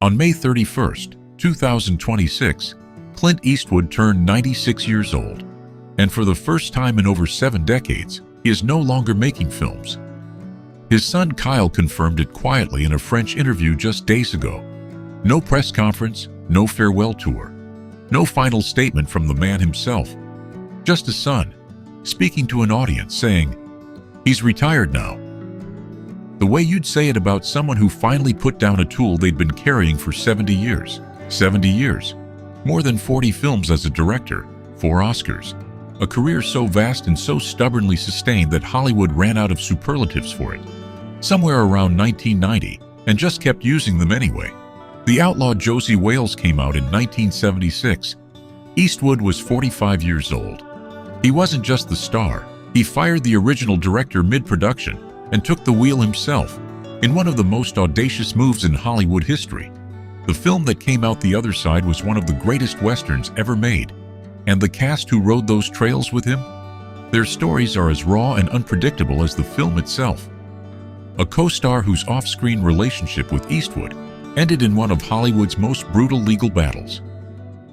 On May 31st, 2026, Clint Eastwood turned 96 years old, and for the first time in over 7 decades, he is no longer making films. His son Kyle confirmed it quietly in a French interview just days ago. No press conference, no farewell tour, no final statement from the man himself. Just a son, speaking to an audience saying, "He's retired now." The way you'd say it about someone who finally put down a tool they'd been carrying for 70 years. 70 years. More than 40 films as a director, 4 Oscars. A career so vast and so stubbornly sustained that Hollywood ran out of superlatives for it. Somewhere around 1990, and just kept using them anyway. The Outlaw Josey Wales came out in 1976. Eastwood was 45 years old. He wasn't just the star. He fired the original director mid-production and took the wheel himself, in one of the most audacious moves in Hollywood history. The film that came out the other side was one of the greatest westerns ever made, and the cast who rode those trails with him? Their stories are as raw and unpredictable as the film itself. A co-star whose off-screen relationship with Eastwood ended in one of Hollywood's most brutal legal battles.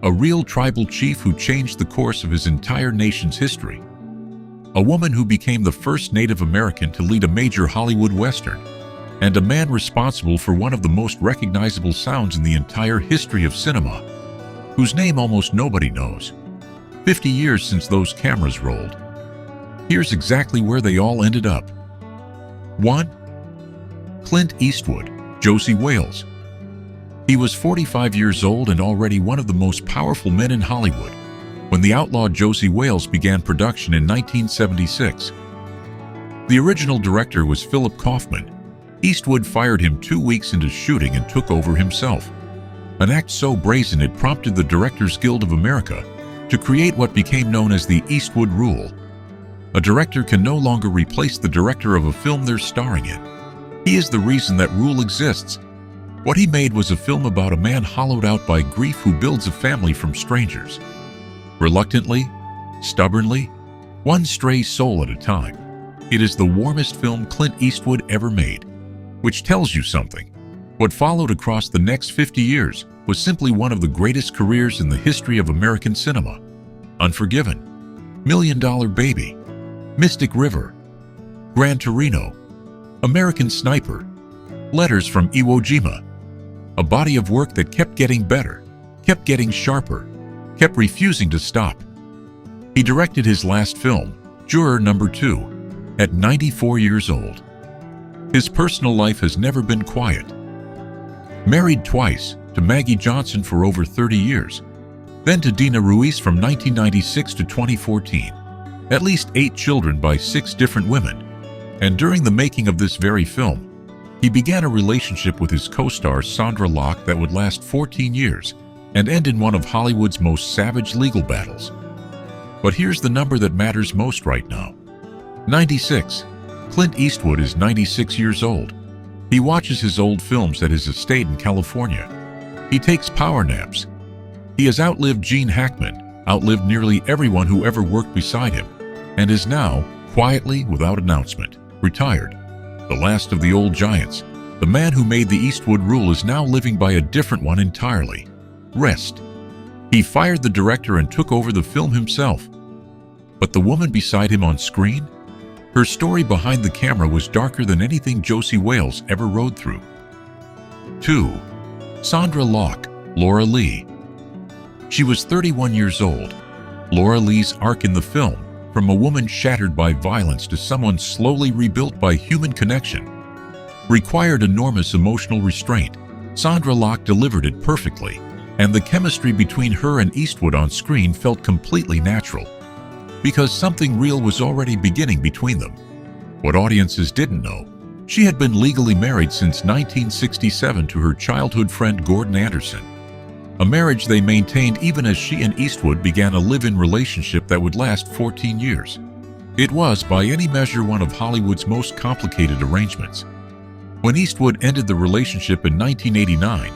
A real tribal chief who changed the course of his entire nation's history. A woman who became the first Native American to lead a major Hollywood Western, and a man responsible for one of the most recognizable sounds in the entire history of cinema, whose name almost nobody knows. 50 years since those cameras rolled. Here's exactly where they all ended up. 1. Clint Eastwood, Josey Wales. He was 45 years old and already one of the most powerful men in Hollywood when the Outlaw Josey Wales began production in 1976. The original director was Philip Kaufman. Eastwood fired him 2 weeks into shooting and took over himself. An act so brazen it prompted the Directors Guild of America to create what became known as the Eastwood Rule. A director can no longer replace the director of a film they're starring in. He is the reason that rule exists. What he made was a film about a man hollowed out by grief who builds a family from strangers. Reluctantly, stubbornly, one stray soul at a time. It is the warmest film Clint Eastwood ever made, which tells you something. What followed across the next 50 years was simply one of the greatest careers in the history of American cinema. Unforgiven, $1 Million Baby, Mystic River, Gran Torino, American Sniper, Letters from Iwo Jima. A body of work that kept getting better, kept getting sharper, kept refusing to stop. He directed his last film, Juror Number 2, at 94 years old. His personal life has never been quiet. Married twice, to Maggie Johnson for over 30 years, then to Dina Ruiz from 1996 to 2014. At least 8 children by 6 different women. And during the making of this very film, he began a relationship with his co-star Sandra Locke that would last 14 years and end in one of Hollywood's most savage legal battles. But here's the number that matters most right now. 96. Clint Eastwood is 96 years old. He watches his old films at his estate in California. He takes power naps. He has outlived Gene Hackman, outlived nearly everyone who ever worked beside him, and is now, quietly, without announcement, retired. The last of the old giants, the man who made the Eastwood Rule, is now living by a different one entirely. Rest. He fired the director and took over the film himself. But the woman beside him on screen? Her story behind the camera was darker than anything Josey Wales ever rode through. 2. Sandra Locke, Laura Lee. She was 31 years old. Laura Lee's arc in the film, from a woman shattered by violence to someone slowly rebuilt by human connection, required enormous emotional restraint. Sandra Locke delivered it perfectly, and the chemistry between her and Eastwood on screen felt completely natural, because something real was already beginning between them. What audiences didn't know, she had been legally married since 1967 to her childhood friend Gordon Anderson, a marriage they maintained even as she and Eastwood began a live-in relationship that would last 14 years. It was, by any measure, one of Hollywood's most complicated arrangements. When Eastwood ended the relationship in 1989,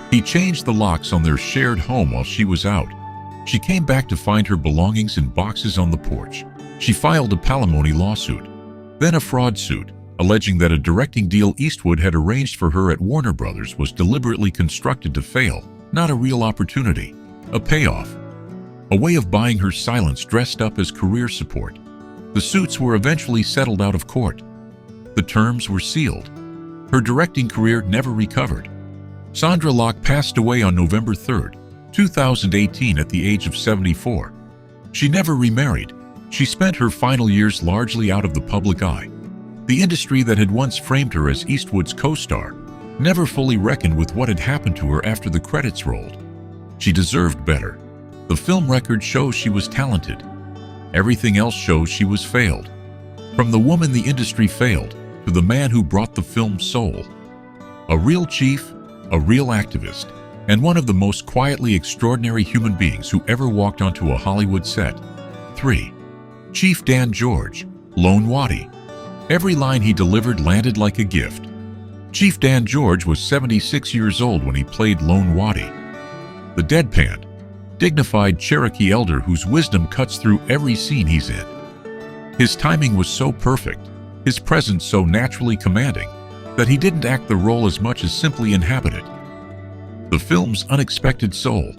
he changed the locks on their shared home while she was out. She came back to find her belongings in boxes on the porch. She filed a palimony lawsuit, then a fraud suit, alleging that a directing deal Eastwood had arranged for her at Warner Brothers was deliberately constructed to fail, not a real opportunity, a payoff, a way of buying her silence dressed up as career support. The suits were eventually settled out of court. The terms were sealed. Her directing career never recovered. Sondra Locke passed away on November 3, 2018 at the age of 74. She never remarried. She spent her final years largely out of the public eye. The industry that had once framed her as Eastwood's co-star never fully reckoned with what had happened to her after the credits rolled. She deserved better. The film record shows she was talented. Everything else shows she was failed. From the woman the industry failed to the man who brought the film's soul. A real chief, a real activist, and one of the most quietly extraordinary human beings who ever walked onto a Hollywood set. 3. Chief Dan George, Lone Watie. Every line he delivered landed like a gift. Chief Dan George was 76 years old when he played Lone Watie, the deadpan, dignified Cherokee elder whose wisdom cuts through every scene he's in. His timing was so perfect, his presence so naturally commanding, that he didn't act the role as much as simply inhabit it. The film's unexpected soul.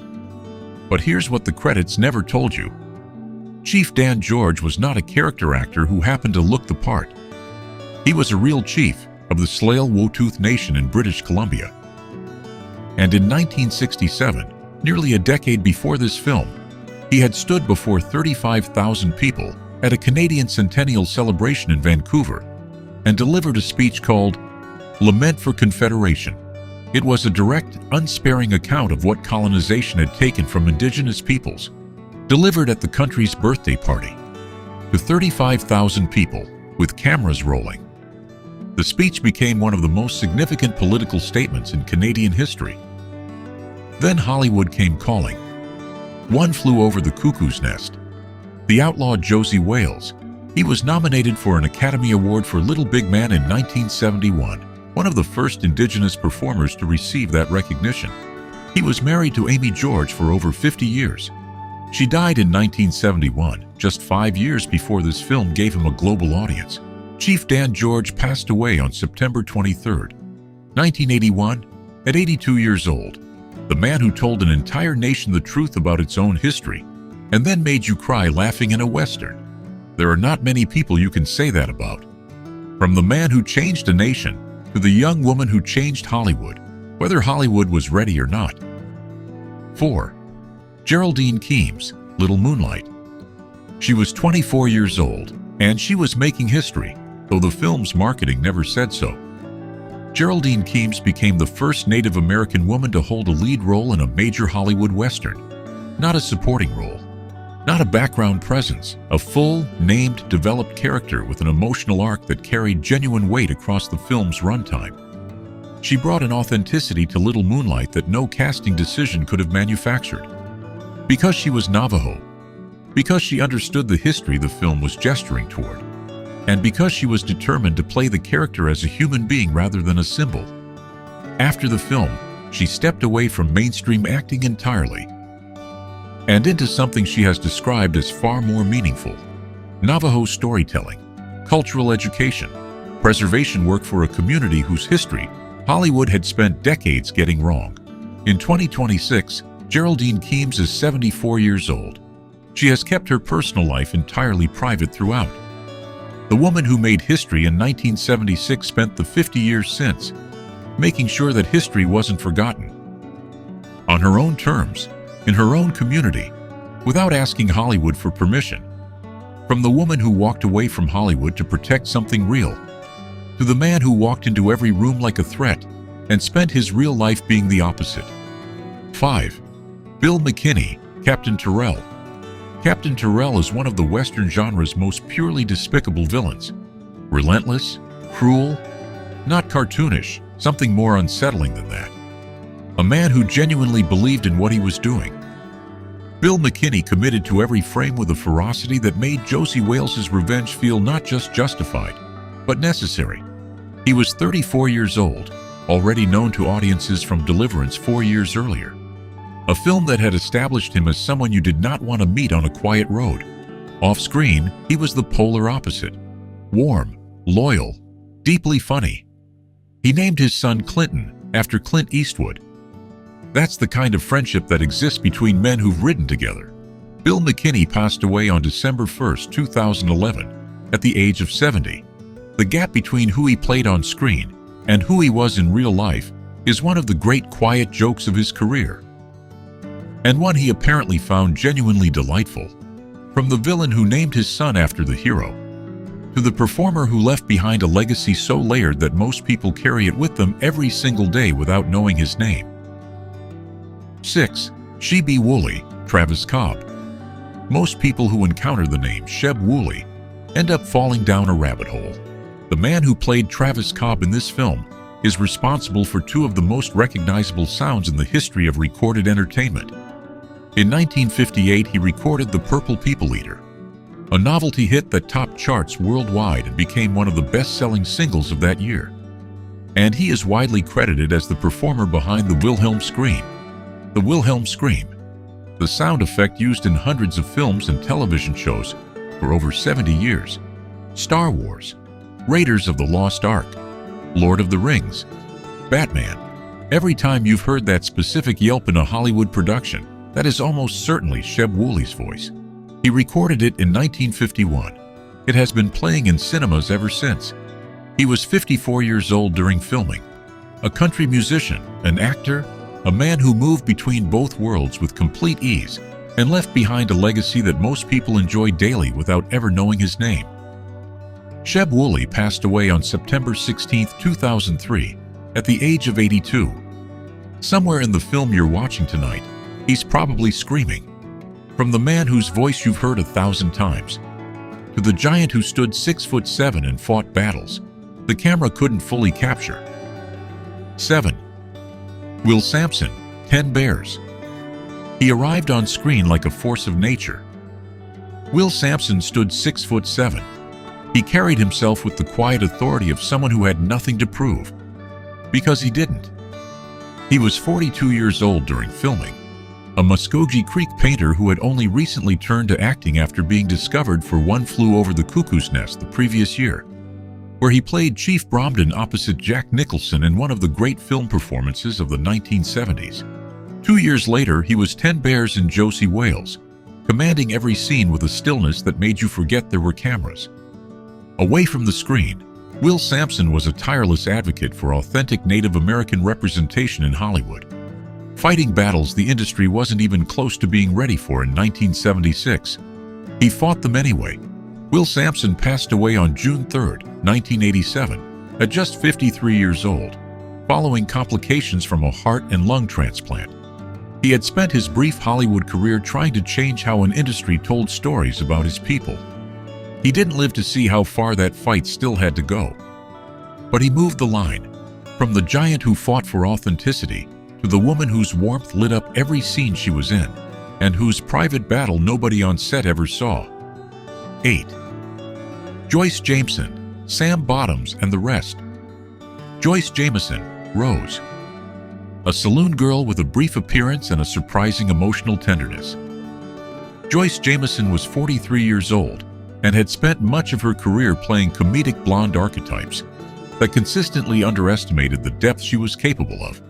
But here's what the credits never told you. Chief Dan George was not a character actor who happened to look the part. He was a real chief of the Tsleil-Waututh Nation in British Columbia. And in 1967, nearly a decade before this film, he had stood before 35,000 people at a Canadian centennial celebration in Vancouver and delivered a speech called Lament for Confederation. It was a direct, unsparing account of what colonization had taken from Indigenous peoples, delivered at the country's birthday party to 35,000 people with cameras rolling. The speech became one of the most significant political statements in Canadian history. Then Hollywood came calling. One flew over the cuckoo's nest. The outlaw Josey Wales. He was nominated for an Academy Award for Little Big Man in 1971, one of the first Indigenous performers to receive that recognition. He was married to Amy George for over 50 years. She died in 1971, just 5 years before this film gave him a global audience. Chief Dan George passed away on September 23, 1981, at 82 years old. The man who told an entire nation the truth about its own history, and then made you cry laughing in a Western. There are not many people you can say that about. From the man who changed a nation, to the young woman who changed Hollywood, whether Hollywood was ready or not. 4. Geraldine Keams, Little Moonlight. She was 24 years old, and she was making history, though the film's marketing never said so. Geraldine Keams became the first Native American woman to hold a lead role in a major Hollywood Western. Not a supporting role, not a background presence, a full, named, developed character with an emotional arc that carried genuine weight across the film's runtime. She brought an authenticity to Little Moonlight that no casting decision could have manufactured. Because she was Navajo, because she understood the history the film was gesturing toward, and because she was determined to play the character as a human being rather than a symbol. After the film, she stepped away from mainstream acting entirely and into something she has described as far more meaningful: Navajo storytelling, cultural education, preservation work for a community whose history Hollywood had spent decades getting wrong. In 2026, Geraldine Keams is 74 years old. She has kept her personal life entirely private throughout. The woman who made history in 1976 spent the 50 years since making sure that history wasn't forgotten. On her own terms, in her own community, without asking Hollywood for permission. From the woman who walked away from Hollywood to protect something real, to the man who walked into every room like a threat and spent his real life being the opposite. 5. Bill McKinney, Captain Terrell. Captain Terrell is one of the Western genre's most purely despicable villains. Relentless, cruel, not cartoonish, something more unsettling than that. A man who genuinely believed in what he was doing. Bill McKinney committed to every frame with a ferocity that made Josey Wales' revenge feel not just justified, but necessary. He was 34 years old, already known to audiences from Deliverance 4 years earlier. A film that had established him as someone you did not want to meet on a quiet road. Off-screen, he was the polar opposite. Warm, loyal, Deeply funny. He named his son Clinton after Clint Eastwood. That's the kind of friendship that exists between men who've ridden together. Bill McKinney passed away on December 1st, 2011, at the age of 70. The gap between who he played on screen and who he was in real life is one of the great quiet jokes of his career, and one he apparently found genuinely delightful. From the villain who named his son after the hero, to the performer who left behind a legacy so layered that most people carry it with them every single day without knowing his name. 6. Sheb Wooley, Travis Cobb. Most people who encounter the name Sheb Wooley end up falling down a rabbit hole. The man who played Travis Cobb in this film is responsible for two of the most recognizable sounds in the history of recorded entertainment. In 1958, he recorded The Purple People Eater, a novelty hit that topped charts worldwide and became one of the best-selling singles of that year. And he is widely credited as the performer behind the Wilhelm scream. The Wilhelm scream, the sound effect used in hundreds of films and television shows for over 70 years. Star Wars, Raiders of the Lost Ark, Lord of the Rings, Batman. Every time you've heard that specific yelp in a Hollywood production, that is almost certainly Sheb Wooley's voice. He recorded it in 1951. It has been playing in cinemas ever since. He was 54 years old during filming. A country musician, an actor, a man who moved between both worlds with complete ease and left behind a legacy that most people enjoy daily without ever knowing his name. Sheb Wooley passed away on September 16, 2003, at the age of 82. Somewhere in the film you're watching tonight, he's probably screaming. From the man whose voice you've heard 1,000 times, to the giant who stood 6'7" and fought battles the camera couldn't fully capture. 7. Will Sampson, 10 Bears. He arrived on screen like a force of nature. Will Sampson stood 6'7". He carried himself with the quiet authority of someone who had nothing to prove, because he didn't. He was 42 years old during filming, a Muskogee Creek painter who had only recently turned to acting after being discovered for One Flew Over the Cuckoo's Nest the previous year, where he played Chief Bromden opposite Jack Nicholson in one of the great film performances of the 1970s. 2 years later, he was 10 Bears in Josey Wales, commanding every scene with a stillness that made you forget there were cameras. Away from the screen, Will Sampson was a tireless advocate for authentic Native American representation in Hollywood, fighting battles the industry wasn't even close to being ready for in 1976. He fought them anyway. Will Sampson passed away on June 3, 1987, at just 53 years old, following complications from a heart and lung transplant. He had spent his brief Hollywood career trying to change how an industry told stories about his people. He didn't live to see how far that fight still had to go. But he moved the line, from the giant who fought for authenticity to the woman whose warmth lit up every scene she was in, and whose private battle nobody on set ever saw. 8. Joyce Jameson, Sam Bottoms, and the rest. Joyce Jameson, Rose. A saloon girl with a brief appearance and a surprising emotional tenderness. Joyce Jameson was 43 years old and had spent much of her career playing comedic blonde archetypes that consistently underestimated the depth she was capable of.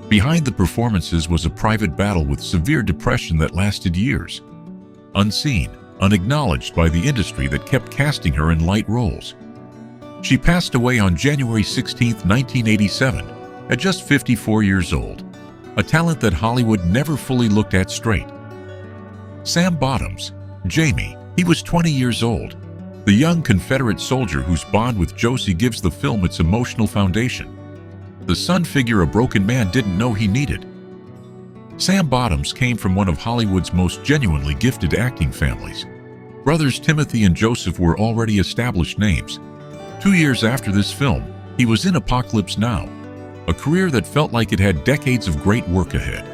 Behind the performances was a private battle with severe depression that lasted years, unseen, unacknowledged by the industry that kept casting her in light roles. She passed away on January 16, 1987, at just 54 years old, a talent that Hollywood never fully looked at straight. Sam Bottoms, Jamie, he was 20 years old, the young Confederate soldier whose bond with Josie gives the film its emotional foundation, the son figure a broken man didn't know he needed. Sam Bottoms came from one of Hollywood's most genuinely gifted acting families. Brothers Timothy and Joseph were already established names. 2 years after this film, he was in Apocalypse Now, a career that felt like it had decades of great work ahead.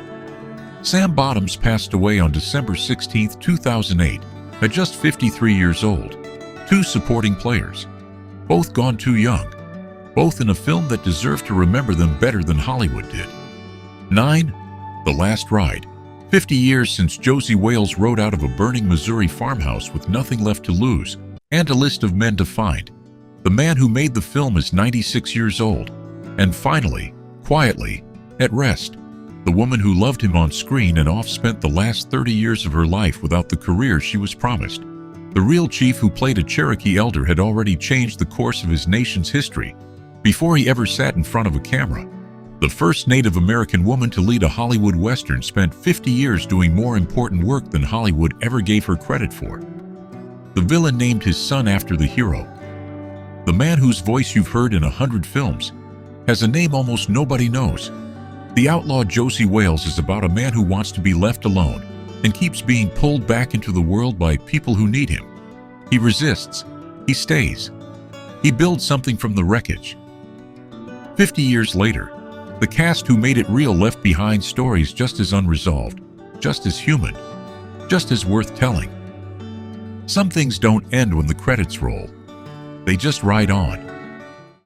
Sam Bottoms passed away on December 16, 2008, at just 53 years old. 2 supporting players, both gone too young, both in a film that deserved to remember them better than Hollywood did. 9. The Last Ride. 50 years since Josey Wales rode out of a burning Missouri farmhouse with nothing left to lose and a list of men to find. The man who made the film is 96 years old, and finally, quietly, at rest. The woman who loved him on screen and off spent the last 30 years of her life without the career she was promised. The real chief who played a Cherokee elder had already changed the course of his nation's history before he ever sat in front of a camera. The first Native American woman to lead a Hollywood Western spent 50 years doing more important work than Hollywood ever gave her credit for. The villain named his son after the hero. The man whose voice you've heard in 100 films has a name almost nobody knows. The Outlaw Josey Wales is about a man who wants to be left alone and keeps being pulled back into the world by people who need him. He resists. He stays. He builds something from the wreckage. 50 years later, the cast who made it real left behind stories just as unresolved, just as human, just as worth telling. Some things don't end when the credits roll. They just ride on.